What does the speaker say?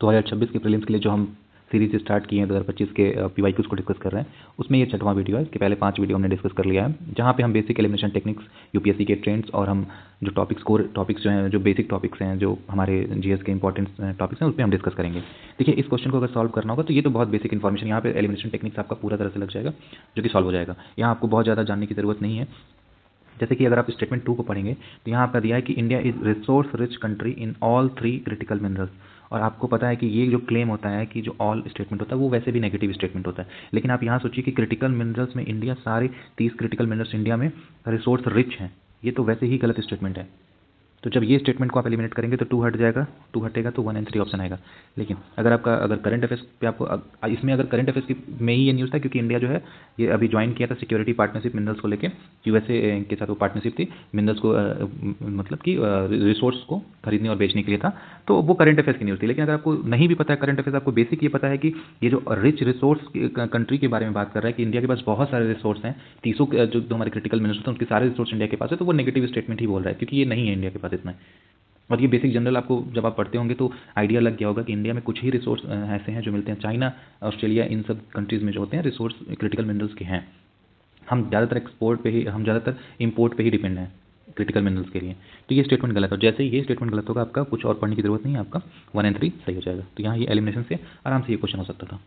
2026 के प्रीलिम्स के लिए जो हम सीरीज स्टार्ट किए हैं 2025 के पीवाईक्यूज को डिस्कस कर रहे हैं, उसमें ये 6वां वीडियो है। इसके पहले 5 वीडियो हमने डिस्कस कर लिया है, जहाँ पे हम बेसिक एलिमिनेशन टेक्निक्स, यूपीएससी के ट्रेंड्स और हम जो टॉपिक्स कोर टॉपिक्स जो हैं, जो बेसिक टॉपिक्स हैं, जो हमारे जीएस के इंपॉर्टेंट टॉपिक्स हैं, उस पर हम डिस्कस करेंगे। देखिए, इस क्वेश्चन को अगर सॉल्व करना होगा तो ये तो बहुत बेसिक इन्फॉर्मेशन, यहाँ पे एलिमिनेशन टेक्निक्स आपका पूरा तरह से लग जाएगा, जो कि सॉल्व हो जाएगा। यहाँ आपको बहुत ज़्यादा जानने की ज़रूरत नहीं है। जैसे कि अगर आप स्टेटमेंट 2 को पढ़ेंगे तो यहाँ आपका दिया है कि India is resource rich country in all 3 critical minerals. और आपको पता है कि ये जो क्लेम होता है कि जो ऑल स्टेटमेंट होता है वो वैसे भी नेगेटिव स्टेटमेंट होता है, लेकिन आप यहाँ सोचिए कि क्रिटिकल मिनरल्स में इंडिया, सारे 30 क्रिटिकल मिनरल्स इंडिया में रिसोर्स रिच हैं, ये तो वैसे ही गलत स्टेटमेंट है। तो जब ये स्टेटमेंट को आप एलिमिनेट करेंगे तो 2 हट जाएगा, 2 हटेगा तो 1 एंड 3 ऑप्शन आएगा। लेकिन अगर करंट अफेयर्स पे आपको इसमें अगर करंट अफेयर्स की में ही ये न्यूज़ था, क्योंकि इंडिया जो है ये अभी ज्वाइन किया था सिक्योरिटी पार्टनरशिप मिनरल्स को लेके, यूएसए के साथ वो पार्टनरशिप थी मिनरल्स को मतलब कि रिसोर्स को खरीदने और बेचने के लिए था, तो वो करंट अफेयर्स की न्यूज़ थी। लेकिन अगर आपको नहीं भी पता है करंट अफेयर्स, आपको बेसिक ये पता है कि ये जो रिच रिसोर्स कंट्री के बारे में बात कर रहा है कि इंडिया के पास बहुत सारे रिसोर्स हैं, 30 जो हमारे क्रिटिकल मिनरल्स हैं उनके सारे रिसोर्स इंडिया के पास है, तो वो नेगेटिव स्टेटमेंट ही बोल रहा है, क्योंकि ये नहीं है इंडिया के पास इतना। और ये बेसिक जनरल आपको जब आप पढ़ते होंगे तो आइडिया लग गया होगा कि इंडिया में कुछ ही रिसोर्स ऐसे हैं जो मिलते हैं, चाइना, ऑस्ट्रेलिया, इन सब कंट्रीज़ में जो होते हैं रिसोर्स क्रिटिकल मिनरल्स के हैं। हम ज़्यादातर इंपोर्ट पे ही डिपेंड हैं क्रिटिकल मिनरल्स के लिए। तो ये स्टेटमेंट गलत है, और जैसे ही ये स्टेटमेंट गलत होगा आपका कुछ और पढ़ने की जरूरत नहीं है, आपका 1 एंड 3 सही हो जाएगा। तो यहाँ ये एलिमिनेशन से आराम से ये क्वेश्चन हो सकता था।